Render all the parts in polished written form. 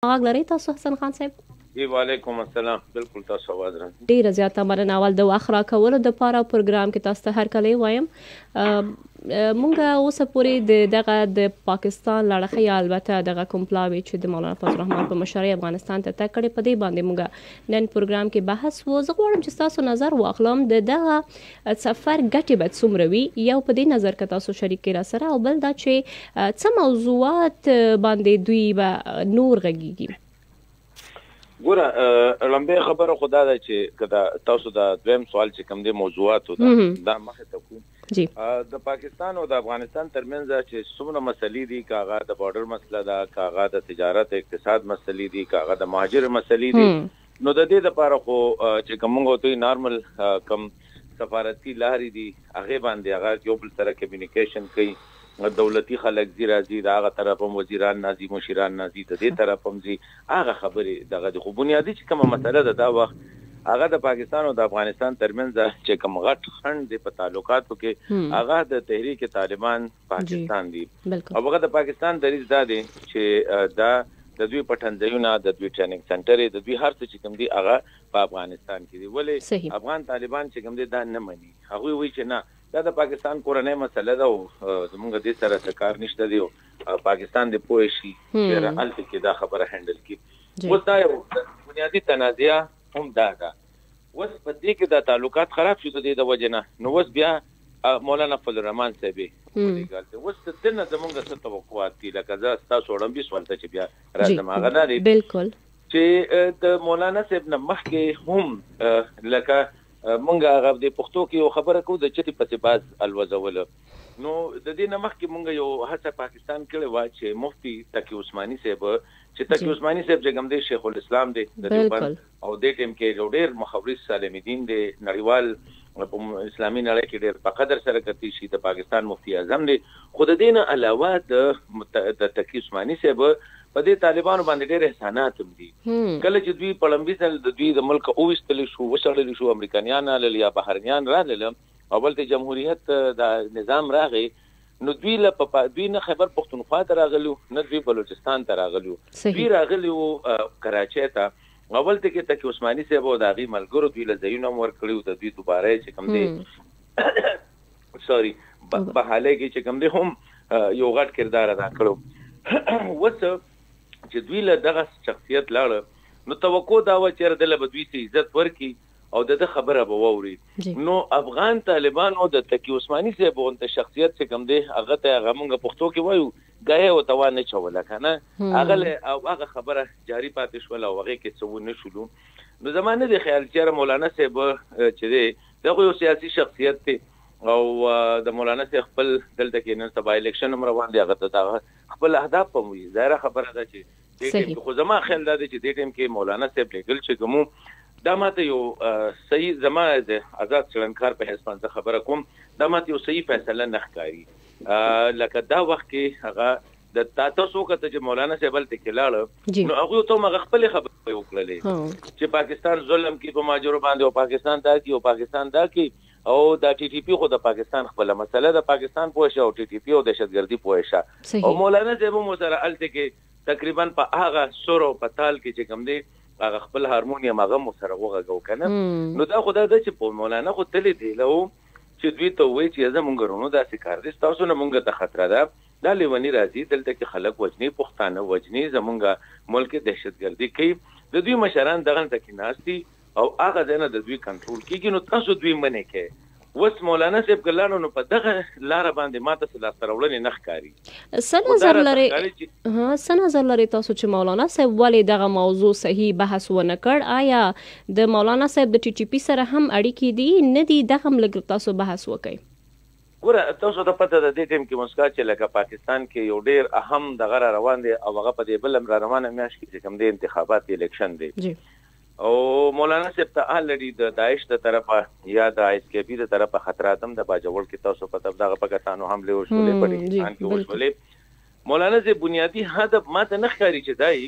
غږ لرئ تاسو حسن خان صاحب؟ جی وعلیکم السلام. بالکل تاسو आवाज راځي. ډیره زیاته مننه. اول د وخت راکولو دپاره پروګرام کې تاسو ته هرکلی وایم. مونږ اوسه پورې دغه د پاکستان لړخۍ البته دغه کوم پلاوی چې د مولانا فضل الرحمن په مشرۍ افغانستان ته تګ کړی، په دې باندې مونږ نن پروګرام کې بحث وو. زه غواړم چې ستاسو نظر واخلم د دغه سفر ګټې به څومره وي، یو په دې نظر که تاسو شریک کړئ راسره، او بل دا چې څه موضوعات باندې دوی به نور غږیږي. ګوره لمبه خبره خدا ده چې کدا تاسو دا دویم سوال چې کوم دی موضوعات دا مخه ته کوم جی د پاکستان او د افغانستان ترمنځ چې څومره مسلې دي، کاغه د بارډر مسله ده، کاغه د تجارت اقتصاد مسلې دي، کاغه د مهاجر مسلې دي. نو د دې لپاره خو چې کومه ته نارمل کم سفارتي لارې دي هغه باندې هغه یو بل سره کمیونیکیشن کوي. دولتي خلک زی راځي دغه طرف هم وزیران نازي مشیران نازي د دې طرف هم زی هغه خبره دغه خو بنیادی چې کومه مسله ده دا وخت هغه د پاکستان او د افغانستان ترمنځ چې کوم غټ خند د تعلقاتو کې هغه د تحریک طالبان پاکستان دی او هغه د پاکستان دریځ دا دی چې دا د دوی پټنځایونه د دوی ټریننګ سنټر د دوی هر څه چې کوم دی هغه په افغانستان کې دی. ولې افغان طالبان چې کوم دی دا نه مني، هغه وایي چې نه دا د پاکستان کورنۍ مسله ده او زمونږ د سره کار نشته دی او پاکستان د پوه شي چې راځي کې دا خبره هندل کی. اوس دا یو بنیادی تنازعه هم دا ده. اوس په دې کې د تعلقات خراب شو د وجه نه، نو اوس بیا مولانا فضل الرحمن صاحب اوس څنګه زمونږ څه توقعات دي، لکه زه تاسو وړاندې سوال ته چې بیا راځم هغه نه دی بالکل چې د مولانا صاحب نه مخکې هم لکه مونږ هغه د پښتو کې یو خبره کوو د چټي پسې باز الوزول. نو د دې نه مخکې مونږ یو هڅه پاکستان کړې و چې مفتي تقی عثماني صاحب چې تقی عثماني صاحب چې کوم دی شیخ الاسلام دی د دیوبند او د ټیم کې ډېر مخورس سالم دین دی، نړیوال په اسلامي نړۍ کې ډېر په قدر سره کوي شي، د پاکستان مفتی اعظم دی. خو د دې نه علاوه د تقی عثماني صاحب په دې طالبانو باندې ډېر احسانات هم دي. کله چې دوی په لمبي سره د دوی د ملک اوستل شو وشړل شو، امریکایان یا بهرنیان راغلل او بل ته جمهوریت د نظام راغی، نو دوی نه خیبر پختونخوا ته راغلو، نه دوی بلوچستان ته راغلو، دوی راغلو کراچۍ ته. اول ته کې تقی عثماني صاحب او د هغې ملګرو دوی له ځایونه ورکړي د دوی دوباره چې کوم دی سوري بحاله کې چې کوم دی هم یو غټ کردار ادا کړو. اوس چې دوی له دغه شخصیت لاړه نو توقع دا و چې دله به دوی ته عزت ورکړي او د خبره به واوري. نو افغان طالبان او د تقی عثماني صاحب غونته شخصیت چې کوم دی هغه ته هغه موږ پښتو کې وایو غایې او توان نه چوله کنه هغه او هغه خبره جاری پاتې شول او هغه کې څه نه شولو. نو زمانه د خیال چې مولانا صاحب چې دی دغه یو سیاسي شخصیت دی او د مولانا صاحب خپل دلته کې نن سبا الیکشن هم روان دی، هغه ته خپل اهداف هم وي. ظاهره خبره ده چې دې ټیم کې خو زما خیال دا دی چې دې ټیم کې مولانا صاحب لګل چې کوم دا ماته یو صحیح زما د آزاد چلنکار په حساب باندې خبره کوم دا ماته یو صحیح فیصله نه ښکاري. لکه دا وخت کې هغه د تاسو کته چې مولانا صاحب ته کلاړه نو هغه ته مغه خپل خبره وکړلې چې پاکستان ظلم کې په ماجرو باندې او پاکستان دا کې او پاکستان دا کې او دا ټي ټي پی خو د پاکستان خپل مسله د پاکستان پوښه او ټي ټي پی او دهشتګردي پوښه او مولانا صاحب مو سره الته کې تقریبا په هغه سورو پتال کې چې کوم دی هغه خپل هارمونیم هغه مو سره وغږو کنه. نو دا خدای د چې په مولانا خو تللی دی لو چې دوی ته وایي چې زمونږ غرونو داسې کار دي، تاسو نه مونږ ته خطر ده، دا لیونی راځي دلته کې خلک وجنی پښتانه وجنی زمونږ ملک دهشتګردي کوي، د دوی مشران دغه تکي ناشتي او هغه دنه د دوی کنټرول کیږي. نو تاسو دوی منې کې وس مولانا صاحب ګلانو نو په دغه لار باندې ماته سلا سرولنې نه ښکاری. سنظر لري تاسو چې مولانا صاحب ولې دغه موضوع صحیح بحث ونه کړ؟ آیا د مولانا صاحب د ټي ټي پی سره هم اړیکې دي نه دي؟ دغه هم لږ تاسو بحث وکړئ. ګوره تاسو ته پته ده د دې ټیم کې مسکا چې لکه پاکستان کې یو ډیر اهم دغه روان دی او هغه په دې بل را روانه میاشت کې چې کوم دی انتخابات الیکشن دی او مولانا صاحب ته الریډي د داعش د طرفه یا د اس کې بي د طرفه خطرات هم د باجوړ کې تاسو پته دغه پاکستانو حمله وشولې پړې ان کې وشولې. مولانا صاحب بنیادی هدف ماته نه ښکاري چې دای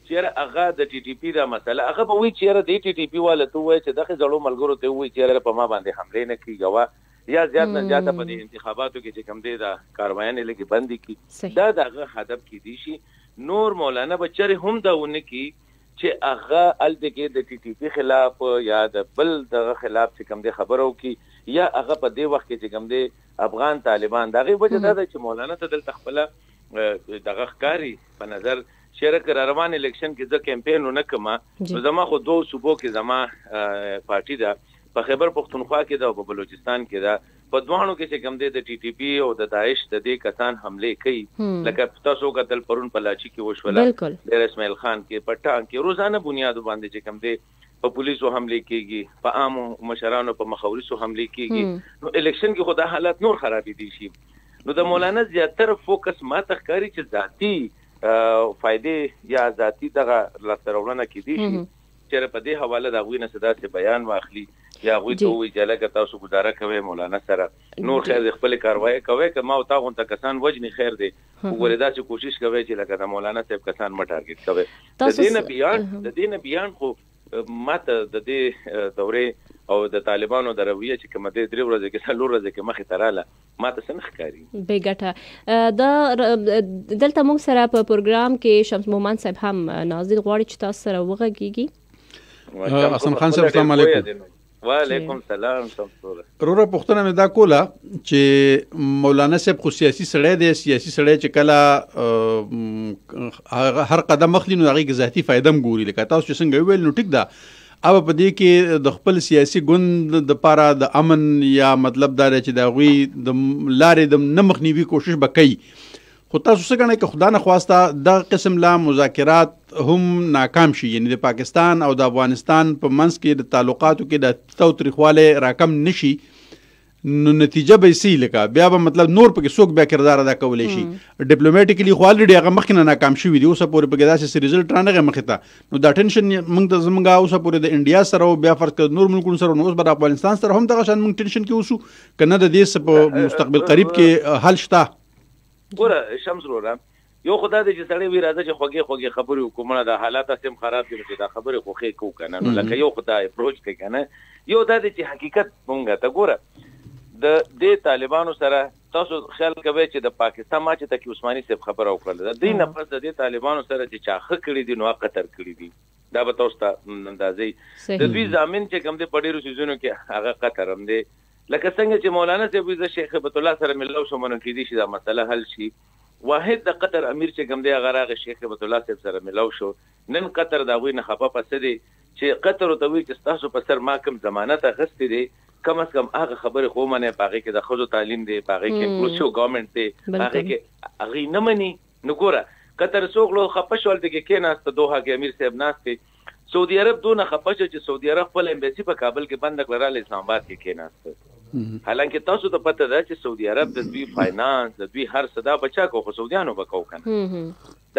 چې هغه د ټي ټي پی دا مسله هغه به وی چې د ټي ټي پی والا ته وای چې دغه ځړو ملګرو ته وی چې په ما باندې حمله نه کیږي یا زیات نه زیات په دې انتخاباتو کې چې کم دی دا کاروایانې لګي بندي کی دا دغه هدف کې دي شي. نور مولانا بچره هم دا ونه کی چې هغه الته کې د ټي ټي پی خلاف یا د بل دغه خلاف چې کوم دی خبرو کی یا هغه په دې وخت کې چې کوم دی افغان طالبان دغه وجه دا چې مولانا ته دلته خپل دغه ښکاری په نظر شرک روان الیکشن کې ځکه کمپاین نه کما نو زما خو دوه صوبو کې زما پارټي دا په خیبر پختونخوا کې دا او په بلوچستان کې دا په دوانو کې چې کوم دی د ټي ټي پی او د داعش د دې کسان حمله کوي لکه تاسو قتل پرون په لاچی کې وشوله د اسماعیل خان کې پټان کې روزانه بنیاد باندې چې کوم دی په پولیسو حمله کیږي په عامو مشرانو په مخاورسو حمله کیږي نو الیکشن کې خدا حالت نور خرابې دي شي نو د مولانا زیاتره فوکس ما تخکاری چې ذاتی فائدې یا ذاتی دغه لاسته کې دي چې په دې حواله د غوی نه صدا څخه بیان واخلي یا غوی ته وی چې لکه تاسو گزاره کوي مولانا سره نور خیر خپل کاروایی کوي که ما او تاسو ته کسان وجني خیر دی وګورئ چې کوشش کوي چې لکه د مولانا صاحب کسان ما ټارګټ کوي د دې نه بیان خو ماته د دې دورې او د طالبانو د رویه چې کومه د 3 ورځې کې 4 ورځې کې مخې تراله ماته سن ښکاری به ګټه دا دلته موږ سره په پروګرام کې شمس مومن صاحب هم ناظر غواړي چې تاسو سره وغږیږي حسن خان صاحب السلام علیکم وعلیکم السلام رورا پښتنه مې دا کوله چې مولانا صاحب خو سیاسي سړی دی سیاسي سړی چې کله هر قدم مخلي نو هغه ذاتی فائدہ هم ګوري لکه تاسو چې څنګه ویل نو ټیک ده او په دې کې د خپل سیاسي ګوند د لپاره د امن یا مطلب دا چې دا غوي د لارې د نمخنیوي کوشش وکړي خو تاسو څنګه نه کې خدا نه خواسته د قسم لا مذاکرات هم ناکام شي یعنی د پاکستان او د افغانستان په منځ کې د تعلقاتو کې د توتریخواله راکم نشي نو نتیجه به سي لکه بیا به مطلب نور پکې څوک بیا کردار ادا کولای شي ډیپلوماټیکلی خو الریډي هغه مخکې ناکام شوی دی اوس پورې پکې داسې ریزلټ رانغه مخې ته نو دا ټینشن موږ ته زمونږ اوس پورې د انډیا سره او بیا فرق نور ملکونو سره نو اوس بر افغانستان سره هم دغه شان موږ ټینشن کې اوسو کنه د دې په مستقبل قریب کې حل شته ګوره شمس وروره یو خدای دې چې سړی وی راځي چې خوږی خبرې حکومت د حالات سم خراب دي چې دا خبرې خوخه کو کنه نو لکه یو خدای اپروچ کوي کنه یو دا دې چې حقیقت مونږه ته ګوره د دې طالبانو سره تاسو خیال کوئ چې د پاکستان ما چې تکي عثماني صاحب خبره وکړه د دې نه پس د دې طالبانو سره چې چاخه کړی دي نو قطر کړی دي دا به تاسو ته اندازې د دوی ضامن چې کوم دې پډیرو سيزونو کې هغه قطر هم دي لکه څنګه چې مولانا صاحب د شیخ هبت الله سره ملو شو مونږ کې دي چې دا مسله حل شي واحد د قطر امیر چې کوم دی هغه راغی شیخ هبت الله صاحب سره ملو شو نن قطر دا غوي نه خپه پسې دي چې قطر ته وی چې تاسو په سر ما کوم ضمانت اخستې دي کم از کم هغه خبره خو منه پاږي کې د خود تعلیم دی پاږي کې انکلوسیو ګورنمنت دی پاږي کې هغه نه مني نو ګوره قطر څوک لو خپه شول دي کې ناست دوه کې امیر صاحب ناست سعودي عرب دونه خپه چې سعودي عرب خپل امباسي په کابل کې بند کړل اسلام آباد کې کېناست حالانکه تاسو ته پته ده چې سعودي عرب د دوی فاینانس د دوی هر صدا بچا کو خو سعودیانو وکاو کنه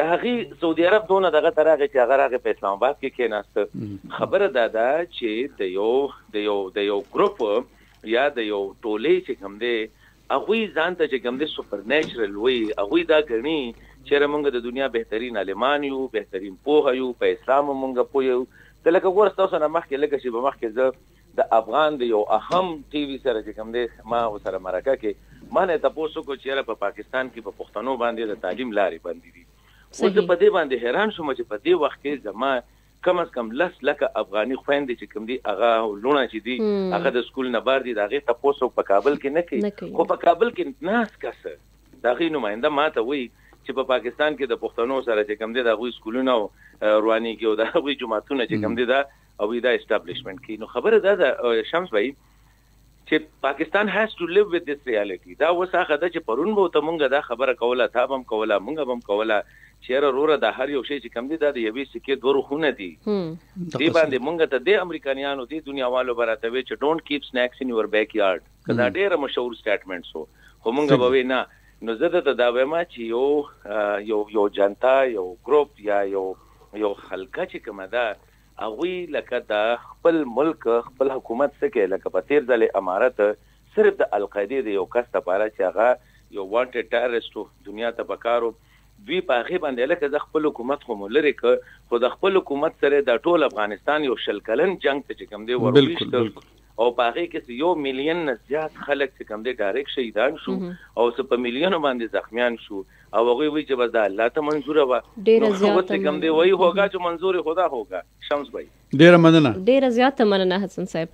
د هغه سعودي عرب دونه دغه طرحه چې هغه راغی په اسلام آباد کې کېناست خبره ده چې د یو ګروپ یا د یو ټولې چې کوم دی هغه ځان ته چې کوم دی سپر نیچرل وي هغه دا غني چې موږ د دنیا بهترین عالمان یو بهترین پوه یو په اسلام موږ پوه یو د لکه ګور تاسو نه مخکې لکه چې به مخکې زه د افغان د یو اهم ټي وي سره چې کوم دی ما سره مرکه کې ما نه تاسو کو چې په پاکستان کې په پښتنو باندې د تعلیم لارې باندې دي اوس په دې باندې حیران شوم چې په دې وخت کې زما کم از کم لس لکه افغاني خويندې چې کوم دي هغه لونه چې دي هغه د سکول نه بار دي دغه تاسو په کابل کې نه کوي خو په کابل کې ناس کسه دغه نماینده ماته وی چې په پاکستان کې د پښتنو سره چې کوم دي د غوي سکولونو رواني کې او د غوي جماعتونو چې کوم دي دا او دا اسټابلیشمنت کې نو خبره ده شمس بھائی چې پاکستان هاز ټو لیو وذ دیس ریالټي دا وساخه ده چې پرون به ته مونږه دا خبره کوله تا هم کوله مونږ هم کوله چیرې روره د هر یو شی چې کم دي دا د یوې سکه دوه رخونه دي دې باندې مونږ ته د امریکایانو دي دنیاوالو براته وی چې ډونټ کیپ سنیکس ان یور بیک یارډ کدا ډېر مشهور سټیټمنټس هو مونږ به نه نو زه ته دا وایم چې یو جنتا یو ګروپ یا یو خلک چې کومه ده هغه لکه د خپل ملک خپل حکومت څخه لکه په تیر ځله امارت صرف د القاعده د یو کس لپاره چې هغه یو وانټډ ټیرریسټ دنیا ته پکارو دوی په هغه باندې لکه د خپل حکومت خو ملری ک خو د خپل حکومت سره د ټول افغانستان یو شل کلن جنگ ته کوم دی ورولښت او په هغه کې 1 مليون نه زیات خلک چې کوم دي ډایرکټ شهیدان شو او په مليونو باندې زخمیان شو او هغه وی چې بس الله ته منظور و ډیره زیاته کوم دی وای هوګه چې منظور خدا هوګه شمس بھائی ډیره مننه ډیره زیاته مننه حسن صاحب